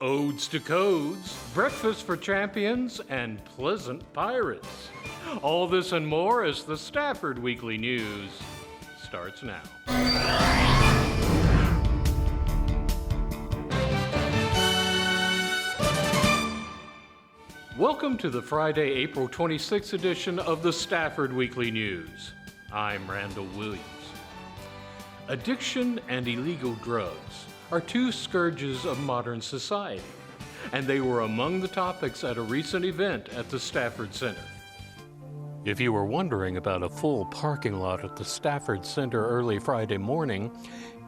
Odes to Codes, Breakfast for Champions, and Pleasant Pirates. All this and more as the Stafford Weekly News starts now. Welcome to the Friday, April 26th edition of the Stafford Weekly News. I'm Randall Williams. Addiction and illegal drugs are two scourges of modern society, and they were among the topics at a recent event at the Stafford Center. If you were wondering about a full parking lot at the Stafford Center early Friday morning,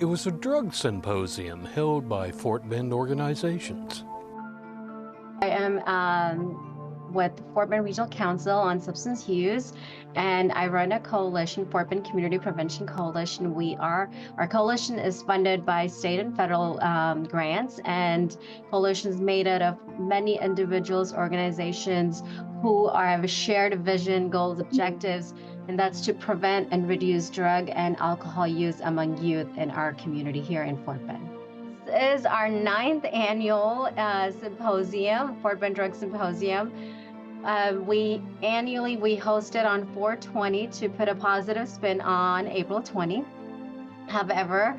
it was a drug symposium held by Fort Bend organizations. I am with Fort Bend Regional Council on Substance Use, and I run a coalition, Fort Bend Community Prevention Coalition. Our coalition is funded by state and federal grants, and coalition is made out of many individuals, organizations who have a shared vision, goals, objectives, and that's to prevent and reduce drug and alcohol use among youth in our community here in Fort Bend. This is our 9th annual symposium, Fort Bend Drug Symposium. We host it on 4/20 to put a positive spin on April 20. However,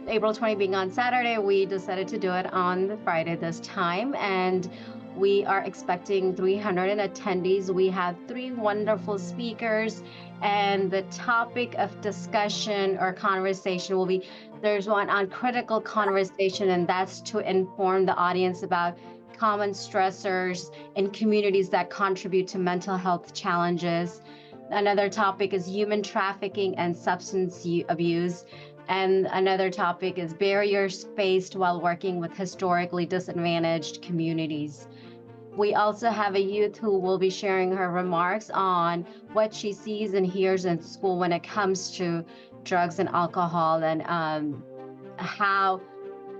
April 20 being on Saturday, we decided to do it on the Friday this time, and we are expecting 300 attendees. We have 3 wonderful speakers, and the topic of discussion or conversation will be, there's one on critical conversation, and that's to inform the audience about common stressors in communities that contribute to mental health challenges. Another topic is human trafficking and substance abuse. And another topic is barriers faced while working with historically disadvantaged communities. We also have a youth who will be sharing her remarks on what she sees and hears in school when it comes to drugs and alcohol, and how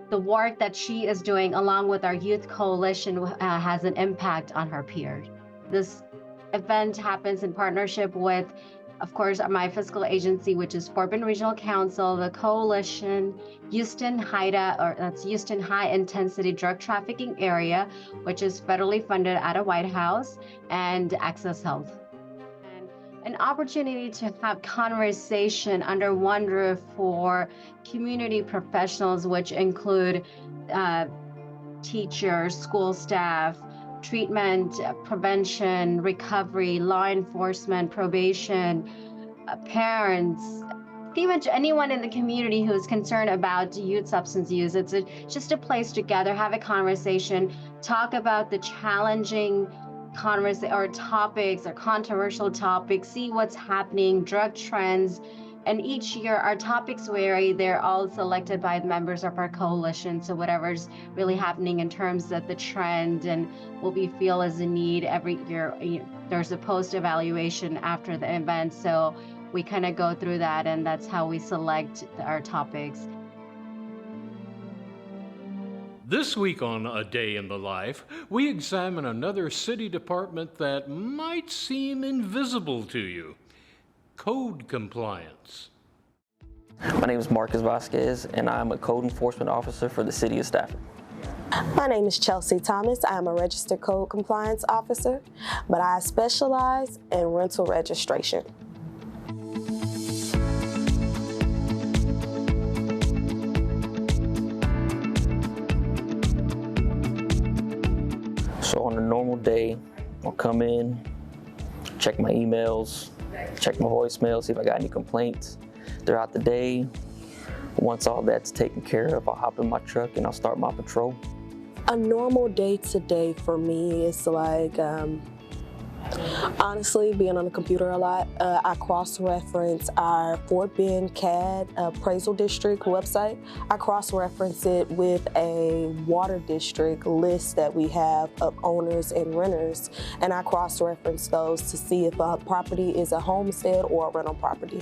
the work that she is doing along with our youth coalition has an impact on her peers. This event happens in partnership with, of course, my fiscal agency, which is Fort Bend Regional Council, the coalition, Houston Houston High Intensity Drug Trafficking Area, which is federally funded out of White House, and Access Health. An opportunity to have conversation under one roof for community professionals, which include teachers, school staff, treatment, prevention, recovery, law enforcement, probation, parents, pretty much anyone in the community who is concerned about youth substance use. It's just a place to gather, have a conversation, talk about the challenging topics or controversial topics, see what's happening, drug trends. And each year our topics vary. They're all selected by the members of our coalition. So whatever's really happening in terms of the trend and what we feel is a need every year, there's a post evaluation after the event. So we kind of go through that, and that's how we select our topics. This week on A Day in the Life, we examine another city department that might seem invisible to you: code compliance. My name is Marcus Vasquez, and I'm a code enforcement officer for the city of Stafford. My name is Chelsea Thomas. I'm a registered code compliance officer, but I specialize in rental registration. So on a normal day, I'll come in, check my emails, check my voicemail, see if I got any complaints. Throughout the day, once all that's taken care of, I'll hop in my truck and I'll start my patrol. A normal day-to-day for me is like, honestly, being on the computer a lot. I cross-reference our Fort Bend CAD appraisal district website. I cross-reference it with a water district list that we have of owners and renters, and I cross-reference those to see if a property is a homestead or a rental property.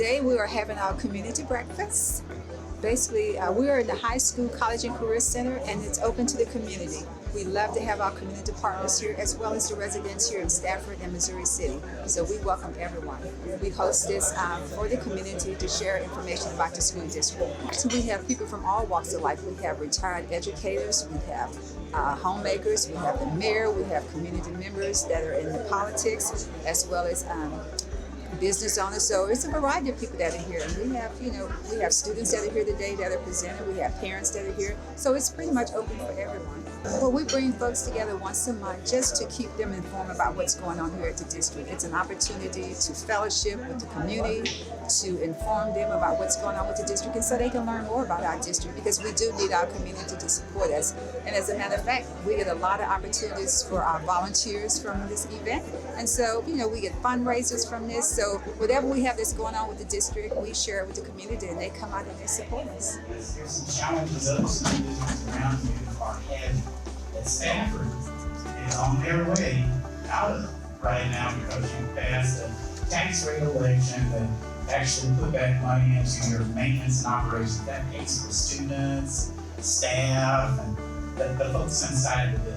Today we are having our community breakfast. Basically, we are in the high school, college, and career center, and it's open to the community. We love to have our community partners here, as well as the residents here in Stafford and Missouri City. So we welcome everyone. We host this for the community to share information about the school district. So we have people from all walks of life. We have retired educators, we have homemakers, we have the mayor, we have community members that are in the politics, as well as business owners. So it's a variety of people that are here. And we have students that are here today that are presenting. We have parents that are here. So it's pretty much open for everyone. Well, we bring folks together once a month just to keep them informed about what's going on here at the district. It's an opportunity to fellowship with the community, to inform them about what's going on with the district, and so they can learn more about our district, because we do need our community to support us. And as a matter of fact, we get a lot of opportunities for our volunteers from this event. And so, we get fundraisers from this. So whatever we have that's going on with the district, we share it with the community, and they come out and they support us. There's some challenges other school districts around you are having that Stafford is on their way out of right now, because you passed a tax rate election that actually put back money into your maintenance and operations. That pays for students, staff, and the folks inside of the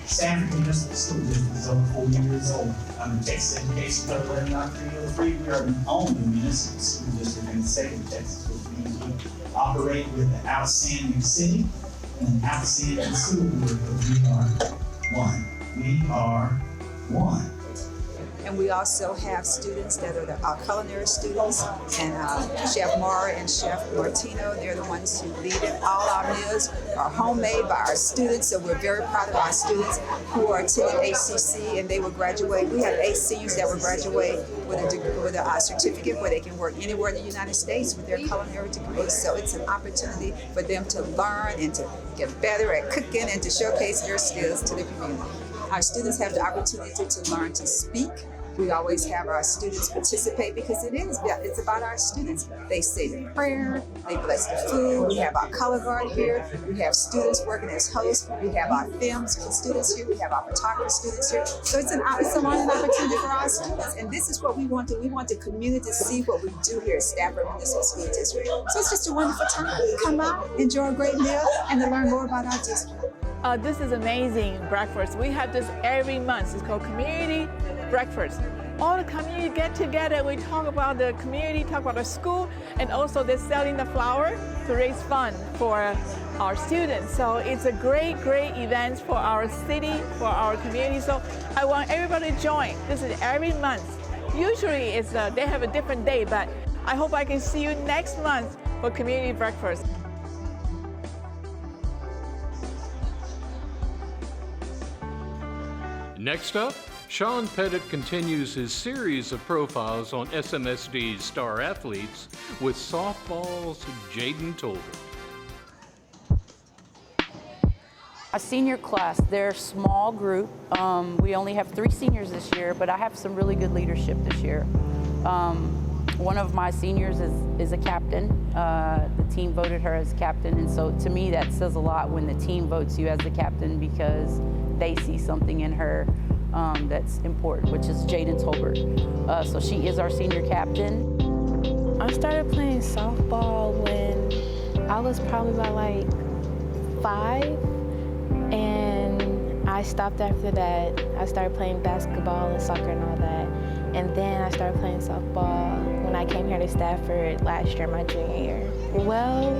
Stafford Municipal School District is over 40 years old. Under Texas Education Code 11.303, we are the only municipal school district in the state of Texas, which means we operate with an outstanding city and an outstanding school board, but we are one. We are one. And we also have students that are our culinary students, and Chef Mara and Chef Martino. They're the ones who lead it. All our meals are homemade by our students, so we're very proud of our students who are attending HCC, and they will graduate. We have 8 seniors that will graduate with a certificate where they can work anywhere in the United States with their culinary degrees. So it's an opportunity for them to learn and to get better at cooking and to showcase their skills to the community. Our students have the opportunity to learn to speak. We always have our students participate, because it's about our students. They say the prayer, they bless the food. We have our color guard here. We have students working as hosts. We have our film students here. We have our photography students here. So it's a learning opportunity for our students. And this is what we want to. We want the community to see what we do here at Stafford Municipal School District. So it's just a wonderful time. Come out, enjoy a great meal, and to learn more about our district. This is amazing breakfast. We have this every month. It's called Community Breakfast. All the community get together. We talk about the community, talk about the school, and also they're selling the flower to raise funds for our students. So it's a great, great event for our city, for our community. So I want everybody to join. This is every month. Usually they have a different day, but I hope I can see you next month for Community Breakfast. Next up, Sean Pettit continues his series of profiles on SMSD's star athletes with softball's Jaden Tolbert. A senior class, they're a small group. We only have 3 seniors this year, but I have some really good leadership this year. One of my seniors is a captain. The team voted her as captain, and so to me that says a lot when the team votes you as the captain, because they see something in her that's important, which is Jaden Tolbert. So she is our senior captain. I started playing softball when I was probably about like 5, and I stopped after that. I started playing basketball and soccer and all that, and then I started playing softball when I came here to Stafford last year, my junior year. Well,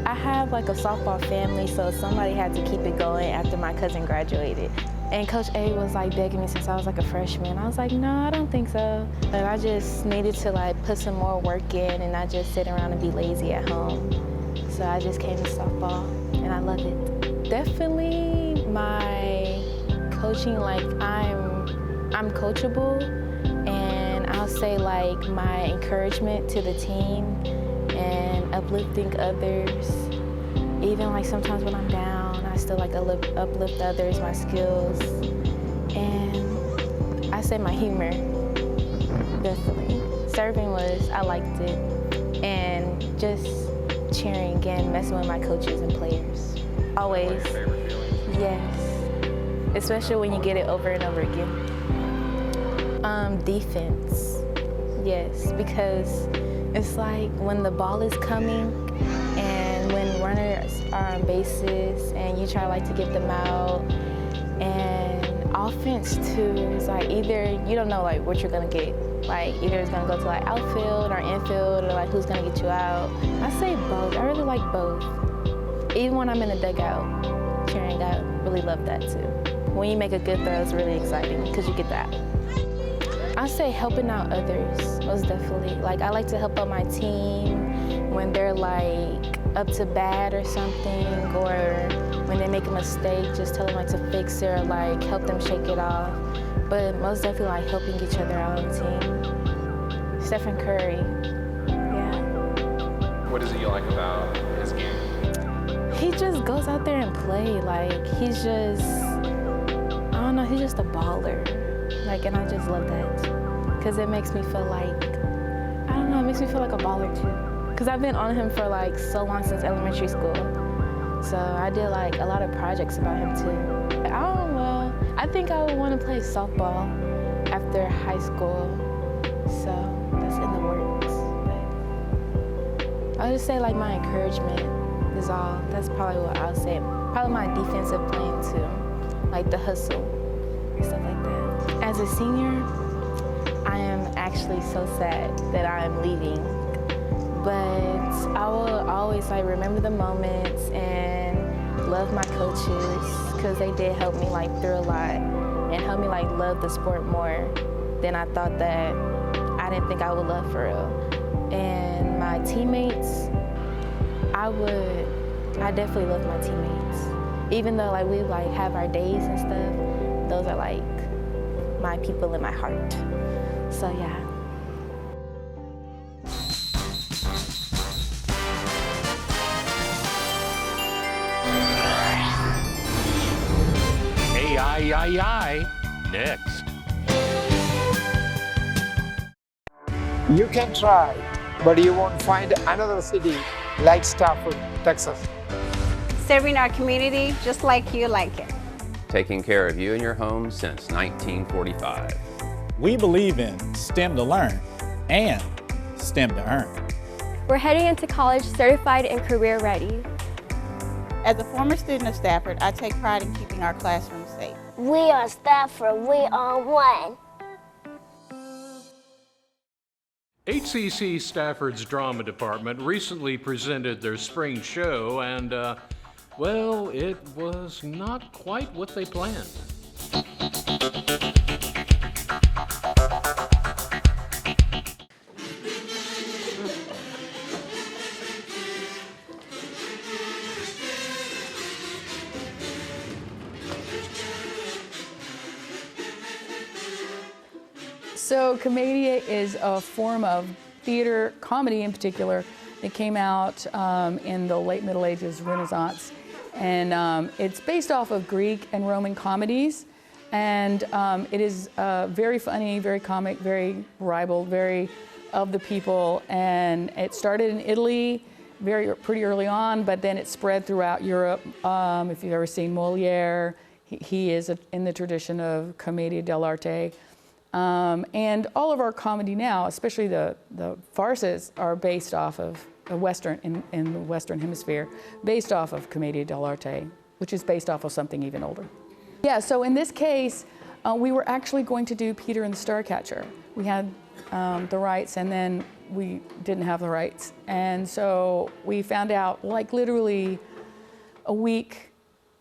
I have like a softball family, so somebody had to keep it going after my cousin graduated. And Coach A was like begging me since I was like a freshman. I was like, no, I don't think so. But I just needed to like put some more work in and not just sit around and be lazy at home. So I just came to softball and I love it. Definitely my coaching, like I'm coachable, and I'll say like my encouragement to the team and uplifting others. Even like sometimes when I'm down, I still like uplift others, my skills. And I say my humor, definitely. Serving I liked it. And just cheering and messing with my coaches and players. Always. Yes. Especially when you get it over and over again. Defense. Yes, because it's like when the ball is coming and when runners are on bases and you try like to get them out, and offense too is like either you don't know like what you're gonna get. Like either it's gonna go to like outfield or infield or like who's gonna get you out. I say both. I really like both. Even when I'm in the dugout cheering, I really love that too. When you make a good throw, it's really exciting because you get that. I say helping out others, most definitely. Like I like to help out my team when they're like up to bat or something, or when they make a mistake, just tell them like to fix it or like help them shake it off. But most definitely like helping each other out on the team. Stephen Curry, yeah. What is it you like about his game? He just goes out there and play. Like he's just, I don't know, he's just a baller. Like, and I just love that. Cause it makes me feel like, I don't know, it makes me feel like a baller too. Cause I've been on him for like so long since elementary school. So I did like a lot of projects about him too. I think I would want to play softball after high school. So that's in the works. I'll just say like my encouragement is all. That's probably what I'll say. Probably my defensive playing too. Like the hustle and stuff like that. As a senior, I am actually so sad that I am leaving. But I will always like remember the moments and love my coaches because they did help me like through a lot and help me like love the sport more than I thought that I didn't think I would love for real. And my teammates, I definitely love my teammates. Even though like we like have our days and stuff, those are like my people in my heart. So yeah. Next. You can try, but you won't find another city like Stafford, Texas. Serving our community just like you like it. Taking care of you and your home since 1945. We believe in STEM to learn and STEM to earn. We're heading into college certified and career ready. As a former student of Stafford, I take pride in keeping our classrooms safe. We are Stafford, we are one. HCC Stafford's drama department recently presented their spring show and, well, it was not quite what they planned. So Commedia is a form of theater, comedy in particular, that came out in the late Middle Ages, Renaissance. And it's based off of Greek and Roman comedies. And it is very funny, very comic, very ribald, very of the people. And it started in Italy pretty early on, but then it spread throughout Europe. If you've ever seen Moliere, he is in the tradition of Commedia dell'arte. And all of our comedy now, especially the farces, are based off of a Western, in the Western Hemisphere, based off of Commedia dell'arte, which is based off of something even older. Yeah, so in this case, we were actually going to do Peter and the Starcatcher. We had the rights, and then we didn't have the rights. And so we found out, like literally a week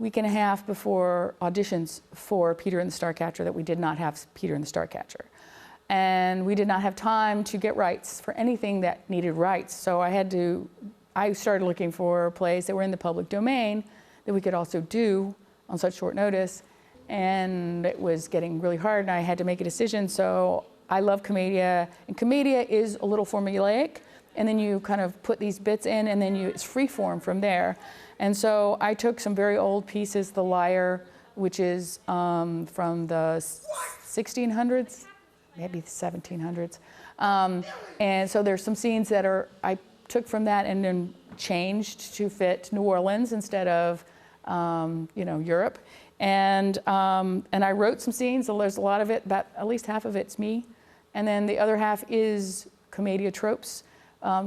and a half before auditions for Peter and the Starcatcher, that we did not have Peter and the Starcatcher. And we did not have time to get rights for anything that needed rights. So I started looking for plays that were in the public domain that we could also do on such short notice. And it was getting really hard, and I had to make a decision. So I love Commedia, and Commedia is a little formulaic, and then you kind of put these bits in, and then it's free form from there. And so I took some very old pieces, The Liar, which is from the 1600s, maybe the 1700s. And so there's some scenes that I took from that and then changed to fit New Orleans instead of Europe. And I wrote some scenes, so there's a lot of it, about at least half of it's me. And then the other half is commedia tropes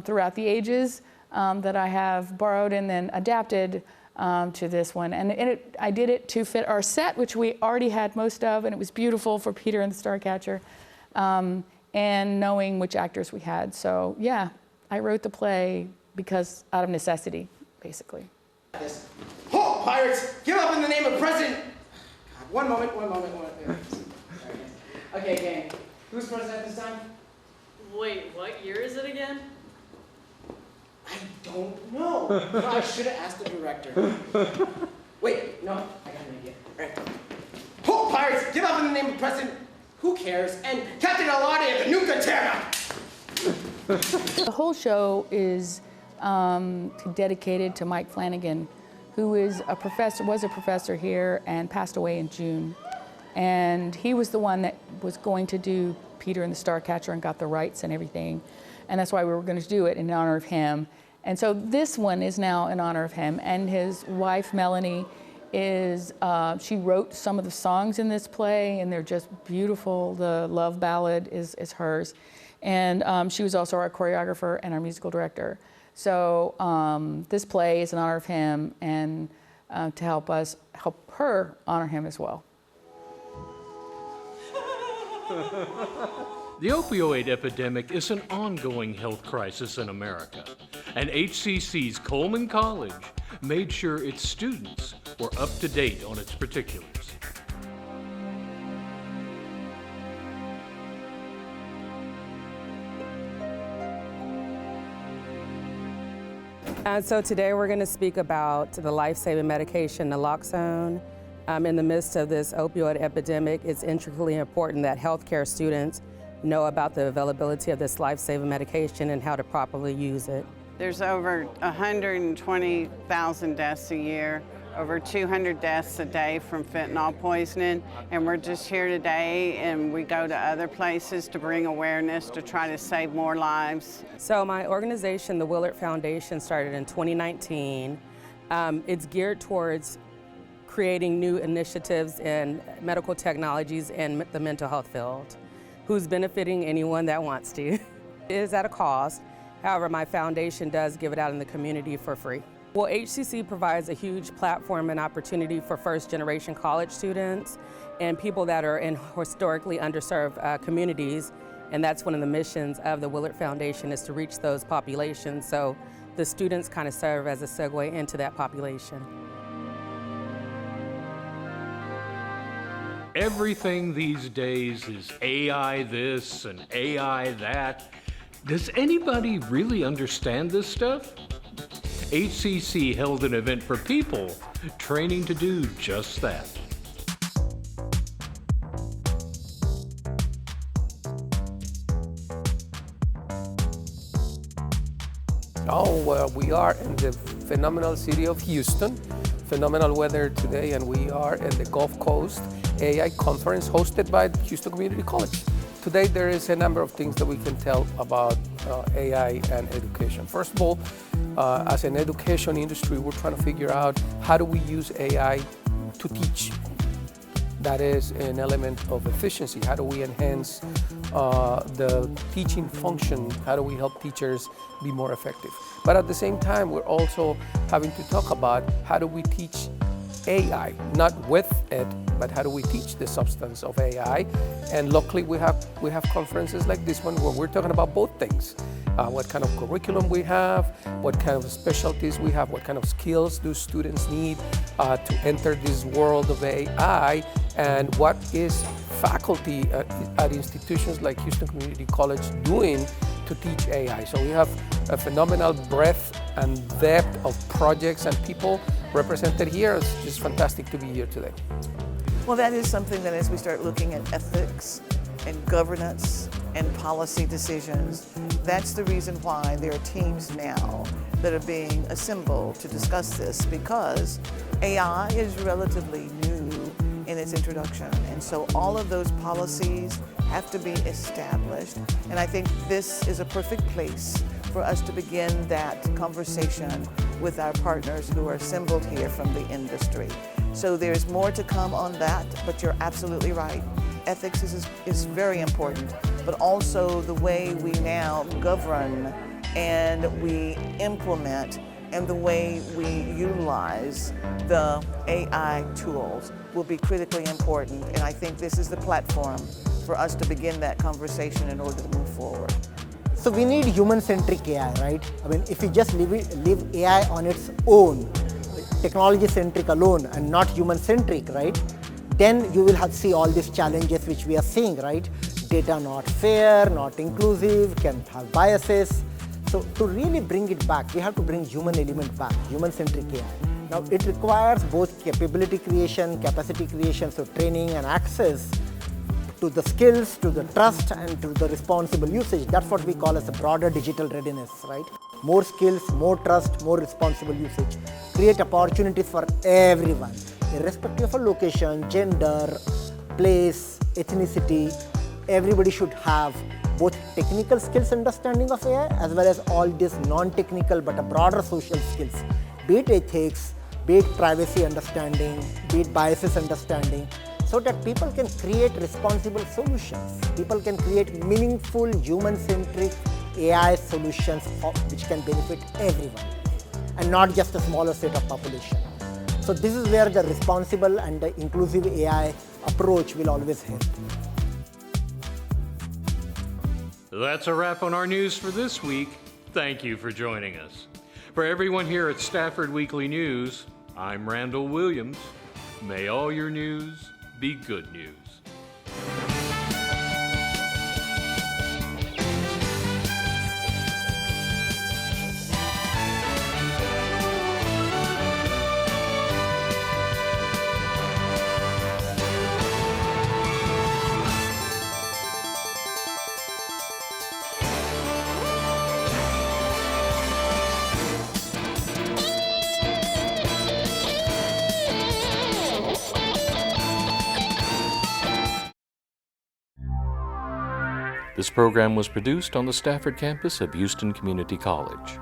throughout the ages that I have borrowed and then adapted to this one. And I did it to fit our set, which we already had most of, and it was beautiful for Peter and the Starcatcher, and knowing which actors we had. So yeah, I wrote the play because out of necessity, basically. Halt, pirates! Give up in the name of President... God, one moment. Okay, gang. Who's president this time? Wait, what year is it again? I don't know. I should have asked the director. Wait, no, I got an idea. All right. Halt, pirates! Give up in the name of President... Who cares? And Captain Alani at the Nuka Terra! The whole show is dedicated to Mike Flanagan, who was a professor here and passed away in June. And he was the one that was going to do Peter and the Starcatcher and got the rights and everything. And that's why we were going to do it in honor of him. And so this one is now in honor of him. And his wife, Melanie, she wrote some of the songs in this play, and they're just beautiful. The love ballad is hers. And she was also our choreographer and our musical director. So this play is in honor of him and to help her honor him as well. The opioid epidemic is an ongoing health crisis in America, and HCC's Coleman College made sure its students were up to date on its particulars. And so today we're going to speak about the life-saving medication, naloxone. In the midst of this opioid epidemic, it's intricately important that healthcare students know about the availability of this life-saving medication and how to properly use it. There's over 120,000 deaths a year, over 200 deaths a day from fentanyl poisoning, and we're just here today and we go to other places to bring awareness to try to save more lives. So my organization, the Willard Foundation, started in 2019. It's geared towards creating new initiatives in medical technologies in the mental health field, who's benefiting anyone that wants to. It is at a cost. However, my foundation does give it out in the community for free. Well, HCC provides a huge platform and opportunity for first-generation college students and people that are in historically underserved communities, and that's one of the missions of the Willard Foundation, is to reach those populations. So the students kind of serve as a segue into that population. Everything these days is AI this and AI that. Does anybody really understand this stuff? HCC held an event for people training to do just that. Oh, well, we are in the phenomenal city of Houston. Phenomenal weather today, and we are in the Gulf Coast AI conference hosted by Houston Community College. Today there is a number of things that we can tell about AI and education. First of all, as an education industry, we're trying to figure out how do we use AI to teach. That is an element of efficiency. How do we enhance the teaching function? How do we help teachers be more effective? But at the same time, we're also having to talk about how do we teach AI, not with it, but how do we teach the substance of AI? And luckily we have conferences like this one where we're talking about both things. What kind of curriculum we have, what kind of specialties we have, what kind of skills do students need to enter this world of AI, and what is faculty at institutions like Houston Community College doing to teach AI. So we have a phenomenal breadth and depth of projects and people represented here. It's just fantastic to be here today. Well, that is something that as we start looking at ethics and governance and policy decisions, that's the reason why there are teams now that are being assembled to discuss this, because AI is relatively new in its introduction. And so all of those policies have to be established. And I think this is a perfect place for us to begin that conversation with our partners who are assembled here from the industry. So there's more to come on that, but you're absolutely right. Ethics is very important. but also the way we now govern and we implement and the way we utilize the AI tools will be critically important. And I think this is the platform for us to begin that conversation in order to move forward. So we need human-centric AI, right? I mean, if we just leave AI on its own, technology-centric alone and not human-centric, right? Then you will see all these challenges which we are seeing, right? Data not fair, not inclusive, can have biases. So to really bring it back, we have to bring human element back, human-centric AI. Now it requires both capability creation, capacity creation, so training and access to the skills, to the trust, and to the responsible usage. That's what we call as a broader digital readiness, right? More skills, more trust, more responsible usage. Create opportunities for everyone, irrespective of location, gender, place, ethnicity. Everybody should have both technical skills understanding of AI as well as all these non-technical but a broader social skills, be it ethics, be it privacy understanding, be it biases understanding, so that people can create responsible solutions. People can create meaningful human-centric AI solutions which can benefit everyone and not just a smaller set of population. So this is where the responsible and the inclusive AI approach will always help. That's a wrap on our news for this week. Thank you for joining us. For everyone here at Stafford Weekly News, I'm Randall Williams. May all your news be good news. This program was produced on the Stafford campus of Houston Community College.